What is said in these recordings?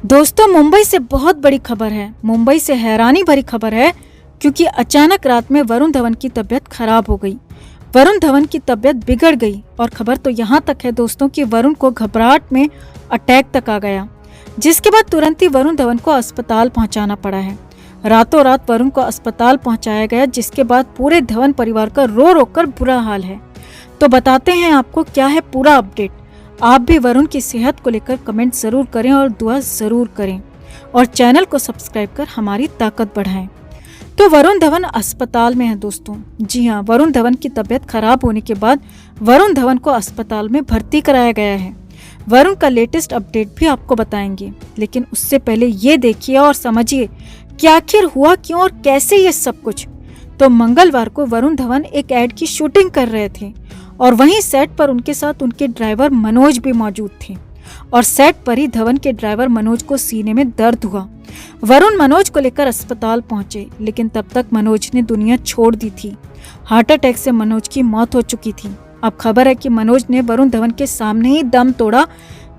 दोस्तों, मुंबई से बहुत बड़ी खबर है। मुंबई से हैरानी भरी खबर है क्योंकि अचानक रात में वरुण धवन की तबीयत खराब हो गई। वरुण धवन की तबीयत बिगड़ गई और खबर तो यहाँ तक है दोस्तों कि वरुण को घबराहट में अटैक तक आ गया, जिसके बाद तुरंत ही वरुण धवन को अस्पताल पहुंचाना पड़ा है। रातों रात वरुण को अस्पताल पहुंचाया गया, जिसके बाद पूरे धवन परिवार का रो रो कर बुरा हाल है। तो बताते हैं आपको क्या है पूरा अपडेट। आप भी वरुण की सेहत को लेकर कमेंट जरूर करें और दुआ जरूर करें और चैनल को सब्सक्राइब कर हमारी ताकत बढ़ाएं। तो वरुण धवन अस्पताल में है दोस्तों। जी हाँ, वरुण धवन की तबीयत खराब होने के बाद वरुण धवन को अस्पताल में भर्ती कराया गया है। वरुण का लेटेस्ट अपडेट भी आपको बताएंगे, लेकिन उससे पहले ये देखिए और समझिए कि आखिर हुआ क्यों और कैसे ये सब कुछ। तो मंगलवार को वरुण धवन एक एड की शूटिंग कर रहे थे और वहीं सेट पर उनके साथ उनके ड्राइवर मनोज भी मौजूद थे और सेट पर ही धवन के ड्राइवर मनोज को सीने में दर्द हुआ। वरुण मनोज को लेकर अस्पताल पहुंचे, लेकिन तब तक मनोज ने दुनिया छोड़ दी थी। हार्ट अटैक से मनोज की मौत हो चुकी थी। अब खबर है कि मनोज ने वरुण धवन के सामने ही दम तोड़ा,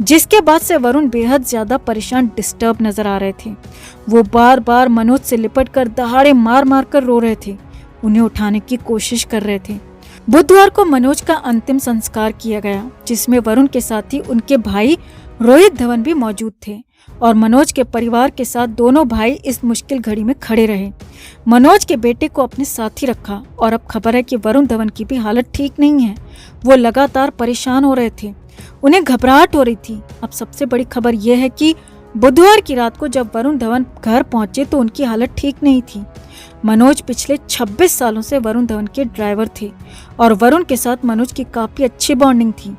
जिसके बाद से वरुण बेहद ज्यादा परेशान डिस्टर्ब नजर आ रहे थे। वो बार बार मनोज से लिपट कर दहाड़े मार मार कर रो रहे थे, उन्हें उठाने की कोशिश कर रहे थे। बुधवार को मनोज का अंतिम संस्कार किया गया, जिसमें वरुण के साथ ही उनके भाई रोहित धवन भी मौजूद थे और मनोज के परिवार के साथ दोनों भाई इस मुश्किल घड़ी में खड़े रहे। मनोज के बेटे को अपने साथ ही रखा और अब खबर है कि वरुण धवन की भी हालत ठीक नहीं है। वो लगातार परेशान हो रहे थे, उन्हें घबराहट हो रही थी। अब सबसे बड़ी खबर यह है कि बुधवार की रात को जब वरुण धवन घर पहुंचे तो उनकी हालत ठीक नहीं थी। मनोज पिछले 26 सालों से वरुण धवन के ड्राइवर थे और वरुण के साथ मनोज की काफी अच्छी बॉन्डिंग थी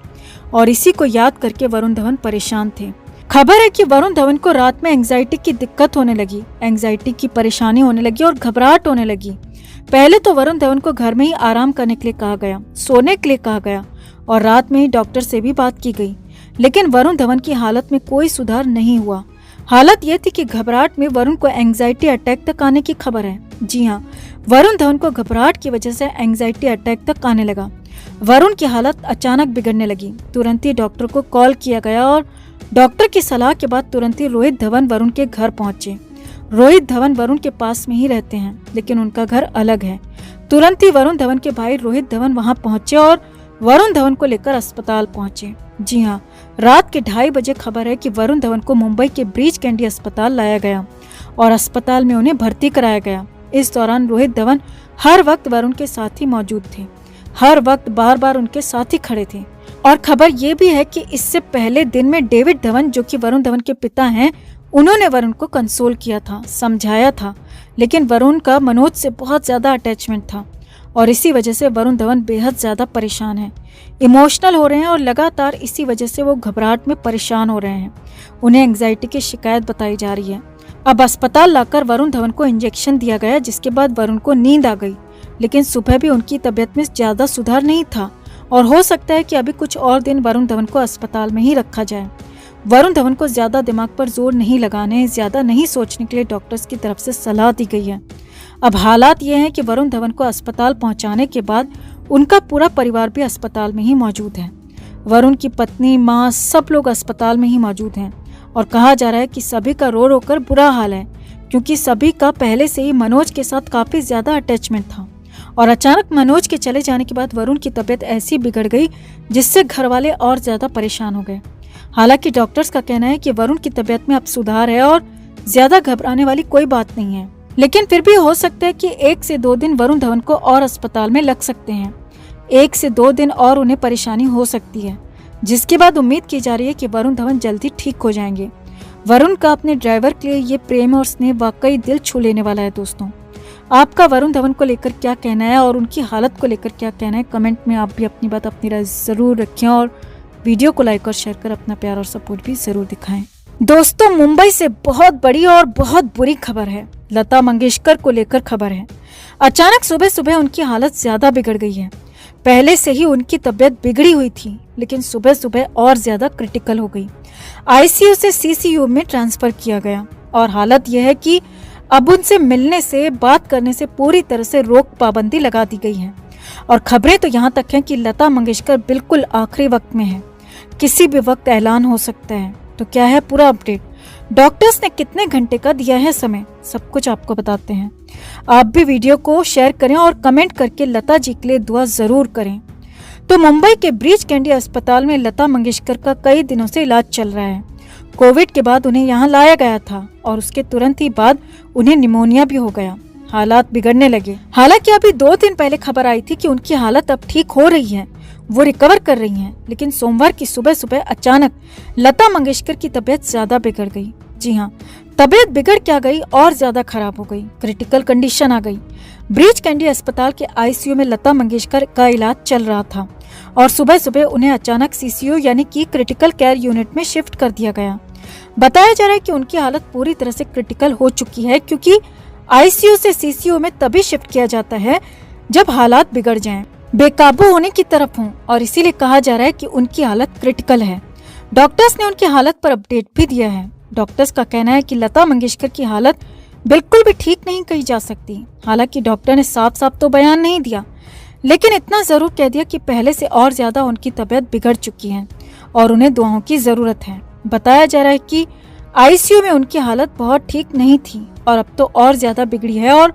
और इसी को याद करके वरुण धवन परेशान थे। खबर है कि वरुण धवन को रात में एंजाइटी की दिक्कत होने लगी, एंजाइटी की परेशानी होने लगी और घबराहट होने लगी। पहले तो वरुण धवन को घर में ही आराम करने के लिए कहा गया, सोने के लिए कहा गया और रात में ही डॉक्टर से भी बात की गई, लेकिन वरुण धवन की हालत में कोई सुधार नहीं हुआ। हालत ये थी कि घबराहट में वरुण को एंजाइटी अटैक तक आने की खबर है। जी हाँ, वरुण धवन को घबराहट की वजह से एंजाइटी अटैक तक आने लगा। वरुण की हालत अचानक बिगड़ने लगी। तुरंत ही डॉक्टर को कॉल किया गया और डॉक्टर की सलाह के बाद तुरंत ही रोहित धवन वरुण के घर पहुंचे। रोहित धवन वरुण के पास में ही रहते हैं, लेकिन उनका घर अलग है। तुरंत ही वरुण धवन के भाई रोहित धवन वहां पहुंचे और वरुण धवन को लेकर अस्पताल पहुंचे। जी हाँ, रात के 2:30 बजे खबर है कि वरुण धवन को मुंबई के ब्रीच कैंडी अस्पताल लाया गया और अस्पताल में उन्हें भर्ती कराया गया। इस दौरान रोहित धवन हर वक्त वरुण के साथ ही मौजूद थे, हर वक्त बार बार उनके साथ ही खड़े थे। और खबर ये भी है कि इससे पहले दिन में डेविड धवन, जो कि वरुण धवन के पिता हैं, उन्होंने वरुण को कंसोल किया था, समझाया था, लेकिन वरुण का मनोज से बहुत ज्यादा अटैचमेंट था और इसी वजह से वरुण धवन बेहद ज्यादा परेशान है, इमोशनल हो रहे हैं और लगातार इसी वजह से वो घबराहट में परेशान हो रहे हैं। उन्हें एंजाइटी की शिकायत बताई जा रही है। अब अस्पताल लाकर वरुण धवन को इंजेक्शन दिया गया, जिसके बाद वरुण को नींद आ गई, लेकिन सुबह भी उनकी तबीयत में ज्यादा सुधार नहीं था और हो सकता है कि अभी कुछ और दिन वरुण धवन को अस्पताल में ही रखा जाए। वरुण धवन को ज्यादा दिमाग पर जोर नहीं लगाने, ज्यादा नहीं सोचने के लिए डॉक्टर्स की तरफ से सलाह दी गई है। अब हालात ये हैं कि वरुण धवन को अस्पताल पहुंचाने के बाद उनका पूरा परिवार भी अस्पताल में ही मौजूद है। वरुण की पत्नी, माँ, सब लोग अस्पताल में ही मौजूद हैं और कहा जा रहा है कि सभी का रो रो कर बुरा हाल है, क्योंकि सभी का पहले से ही मनोज के साथ काफी ज्यादा अटैचमेंट था और अचानक मनोज के चले जाने के बाद वरुण की तबीयत ऐसी बिगड़ गई जिससे घर वाले और ज्यादा परेशान हो गए। हालांकि डॉक्टर्स का कहना है कि वरुण की तबीयत में अब सुधार है और ज्यादा घबराने वाली कोई बात नहीं है, लेकिन फिर भी हो सकता है कि 1 से 2 दिन वरुण धवन को और अस्पताल में लग सकते हैं। 1 से 2 दिन और उन्हें परेशानी हो सकती है, जिसके बाद उम्मीद की जा रही है कि वरुण धवन जल्दी ठीक हो जाएंगे। वरुण का अपने ड्राइवर के लिए ये प्रेम और स्नेह वाकई दिल छू लेने वाला है। दोस्तों, आपका वरुण धवन को लेकर क्या कहना है और उनकी हालत को लेकर क्या कहना है, कमेंट में आप भी अपनी बात, अपनी राय जरूर रखें और वीडियो को लाइक और शेयर कर अपना प्यार और सपोर्ट भी जरूर दिखाएं। दोस्तों, मुंबई से बहुत बड़ी और बहुत बुरी खबर है। लता मंगेशकर को लेकर खबर है। अचानक सुबह सुबह उनकी हालत ज्यादा बिगड़ गई है। पहले से ही उनकी तबीयत बिगड़ी हुई थी, लेकिन सुबह सुबह और ज्यादा क्रिटिकल हो गई। आईसीयू से सीसीयू में ट्रांसफर किया गया और हालत यह है कि अब उनसे मिलने से, बात करने से पूरी तरह से रोक पाबंदी लगा दी गई है और खबरें तो यहाँ तक हैं कि लता मंगेशकर बिल्कुल आखिरी वक्त में है, किसी भी वक्त ऐलान हो सकता है। तो क्या है पूरा अपडेट, डॉक्टर्स ने कितने घंटे का दिया है समय, सब कुछ आपको बताते हैं। आप भी वीडियो को शेयर करें और कमेंट करके लता जी के लिए दुआ जरूर करें। तो मुंबई के ब्रीच कैंडी अस्पताल में लता मंगेशकर का कई दिनों से इलाज चल रहा है। कोविड के बाद उन्हें यहाँ लाया गया था और उसके तुरंत ही बाद उन्हें निमोनिया भी हो गया। हालात बिगड़ने लगे। हालांकि अभी 2 दिन पहले खबर आई थी कि उनकी हालत अब ठीक हो रही है, वो रिकवर कर रही हैं। लेकिन सोमवार की सुबह सुबह अचानक लता मंगेशकर की तबीयत ज्यादा बिगड़ गई। जी हाँ, तबीयत बिगड़ क्या गई और ज्यादा खराब हो गई, क्रिटिकल कंडीशन आ गई। ब्रीच कैंडी अस्पताल के आईसीयू में लता मंगेशकर का इलाज चल रहा था और सुबह सुबह उन्हें अचानक सीसीयू यानी कि क्रिटिकल केयर यूनिट में शिफ्ट कर दिया गया। बताया जा रहा है कि उनकी हालत पूरी तरह से क्रिटिकल हो चुकी है, क्योंकि आईसीयू से सीसीयू में तभी शिफ्ट किया जाता है जब हालात बिगड़ जाएं, बेकाबू होने की तरफ हों, और इसीलिए कहा जा रहा है कि उनकी हालत क्रिटिकल है। डॉक्टर्स ने उनकी हालत पर अपडेट भी दिया है। डॉक्टर्स का कहना है कि लता मंगेशकर की हालत बिल्कुल भी ठीक नहीं कही जा सकती। हालांकि डॉक्टर ने साफ साफ तो बयान नहीं दिया, लेकिन इतना जरूर कह दिया कि पहले से और ज्यादा उनकी तबीयत बिगड़ चुकी है और उन्हें दुआओं की जरूरत है। बताया जा रहा है कि आईसीयू में उनकी हालत बहुत ठीक नहीं थी और अब तो और ज्यादा बिगड़ी है और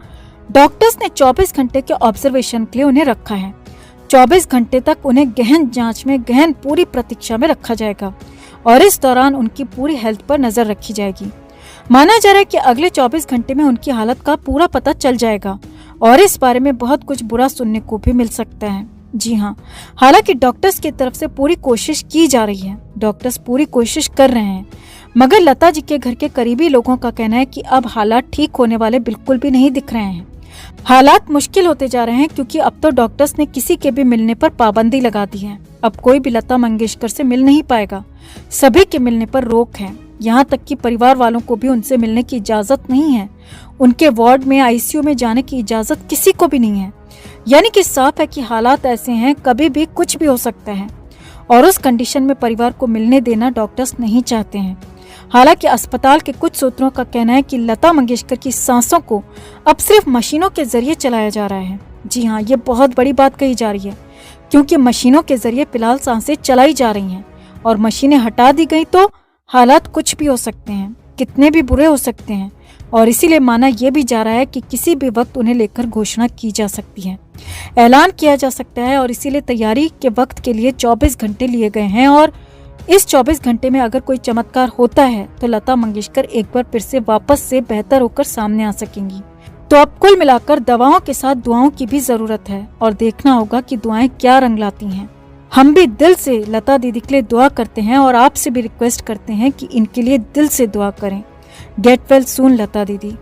डॉक्टर्स ने 24 घंटे के ऑब्जर्वेशन के लिए उन्हें रखा है। 24 घंटे तक उन्हें गहन जांच में गहन पूरी प्रतीक्षा में रखा जाएगा और इस दौरान उनकी पूरी हेल्थ पर नजर रखी जाएगी। माना जा रहा है कि अगले 24 घंटे में उनकी हालत का पूरा पता चल जाएगा और इस बारे में बहुत कुछ बुरा सुनने को भी मिल सकता है। जी हाँ, हालांकि डॉक्टर्स की तरफ से पूरी कोशिश की जा रही है, डॉक्टर्स पूरी कोशिश कर रहे हैं, मगर लता जी के घर के करीबी लोगों का कहना है कि अब हालात ठीक होने वाले बिल्कुल भी नहीं दिख रहे हैं। हालात मुश्किल होते जा रहे हैं क्योंकि अब तो डॉक्टर्स ने किसी के भी मिलने पर पाबंदी लगा दी है। अब कोई भी लता मंगेशकर से मिल नहीं पाएगा, सभी के मिलने पर रोक है। यहाँ तक कि परिवार वालों को भी उनसे मिलने की इजाजत नहीं है। उनके वार्ड में आईसीयू में जाने की इजाजत किसी को भी नहीं है। यानी कि साफ है कि हालात ऐसे हैं, कभी भी कुछ भी हो सकता है और उस कंडीशन में परिवार को मिलने देना डॉक्टर्स नहीं चाहते हैं। हालांकि अस्पताल के कुछ सूत्रों का कहना है कि लता मंगेशकर की सांसों को अब सिर्फ मशीनों के जरिए चलाया जा रहा है। जी हाँ, ये बहुत बड़ी बात कही जा रही है क्योंकि मशीनों के जरिए फिलहाल सांसें चलाई जा रही हैं और मशीनें हटा दी गई तो हालात कुछ भी हो सकते हैं, कितने भी बुरे हो सकते हैं और इसीलिए माना यह भी जा रहा है कि किसी भी वक्त उन्हें लेकर घोषणा की जा सकती है, ऐलान किया जा सकता है और इसीलिए तैयारी के वक्त के लिए 24 घंटे लिए गए हैं और इस 24 घंटे में अगर कोई चमत्कार होता है तो लता मंगेशकर एक बार फिर से वापस से बेहतर होकर सामने आ सकेंगी। तो अब कुल मिलाकर दवाओं के साथ दुआओं की भी जरूरत है और देखना होगा कि दुआएं क्या रंग लाती हैं। हम भी दिल से लता दीदी के लिए दुआ करते हैं और आपसे भी रिक्वेस्ट करते हैं कि इनके लिए दिल से दुआ करें। गेट वेल सून लता दीदी।